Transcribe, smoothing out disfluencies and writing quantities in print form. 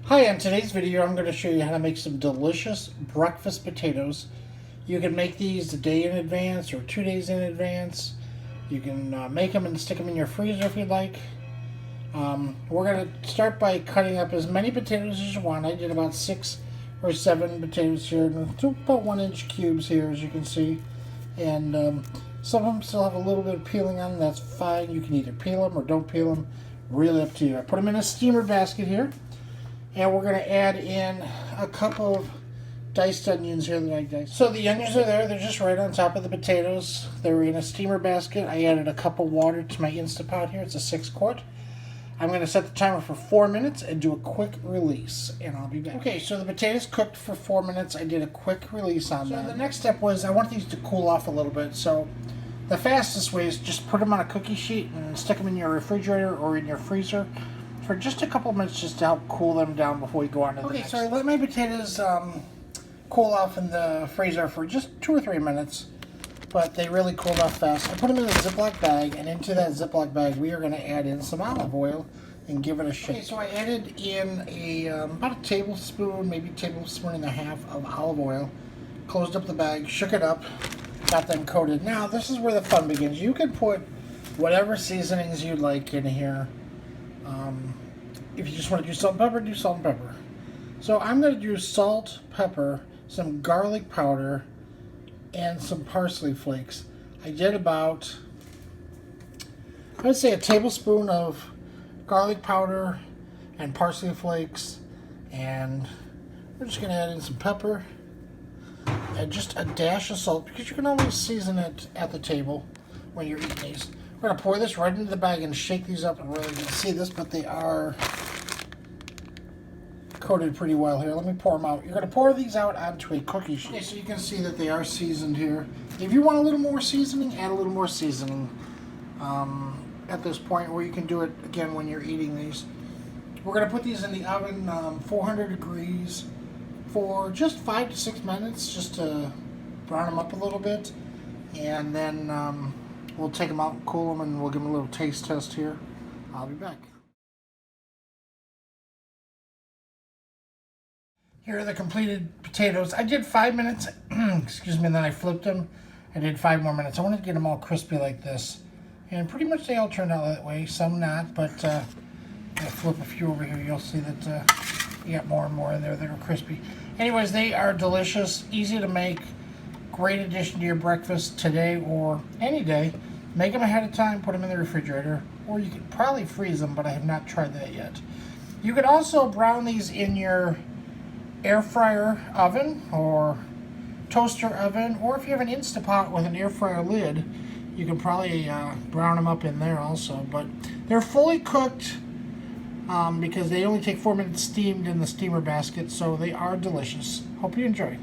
Hi, in today's video I'm going to show you how to make some delicious breakfast potatoes. You can make these a day in advance or 2 days in advance. You can make them and stick them in your freezer if you'd like. We're going to start by cutting up as many potatoes as you want. I did about 6 or 7 potatoes here, and about 1-inch cubes here, as you can see. And some of them still have a little bit of peeling on them. That's fine. You can either peel them or don't peel them. Really up to you. I put them in a steamer basket here. And we're going to add in a cup of diced onions here that I diced. So the onions are there. They're just right on top of the potatoes. They're in a steamer basket. I added a cup of water to my Instapot here. It's a 6-quart. I'm going to set the timer for 4 minutes and do a quick release. And I'll be back. Okay, so the potatoes cooked for 4 minutes. I did a quick release on them. So the next step was I want these to cool off a little bit. So the fastest way is just put them on a cookie sheet and stick them in your refrigerator or in your freezer for just a couple minutes, just to help cool them down before we go on to the next. So I let my potatoes cool off in the freezer for just 2 or 3 minutes, but they really cooled off fast. I put them in a Ziploc bag, and into that Ziploc bag we are going to add in some olive oil and give it a shake. Okay, so I added in about a tablespoon, maybe a tablespoon and a half of olive oil, closed up the bag, shook it up, got them coated. Now this is where the fun begins. You can put whatever seasonings you'd like in here. If you just want to do salt and pepper, do salt and pepper. So I'm going to do salt, pepper, some garlic powder, and some parsley flakes. I did about, I would say, a tablespoon of garlic powder and parsley flakes, and we're just going to add in some pepper and just a dash of salt, because you can always season it at the table when you're eating these. We're going to pour this right into the bag and shake these up, and really you can see this, but they are coated pretty well here. Let me pour them out. You're going to pour these out onto a cookie sheet. Okay, so you can see that they are seasoned here. If you want a little more seasoning, add a little more seasoning at this point, or you can do it again when you're eating these. We're going to put these in the oven, 400 degrees, for just 5 to 6 minutes, just to brown them up a little bit, and then we'll take them out and cool them, and we'll give them a little taste test here. I'll be back. Here are the completed potatoes. I did 5 minutes, excuse me, and then I flipped them. I did 5 more minutes. I wanted to get them all crispy like this. And pretty much they all turned out that way, some not, but I flip a few over here. You'll see that you got more and more in there that are crispy. Anyways, they are delicious, easy to make, great addition to your breakfast today or any day. Make them ahead of time, put them in the refrigerator, or you could probably freeze them, but I have not tried that yet. You could also brown these in your air fryer oven or toaster oven, or if you have an Instapot with an air fryer lid, you can probably brown them up in there also. But they're fully cooked because they only take 4 minutes steamed in the steamer basket, so they are delicious. Hope you enjoy.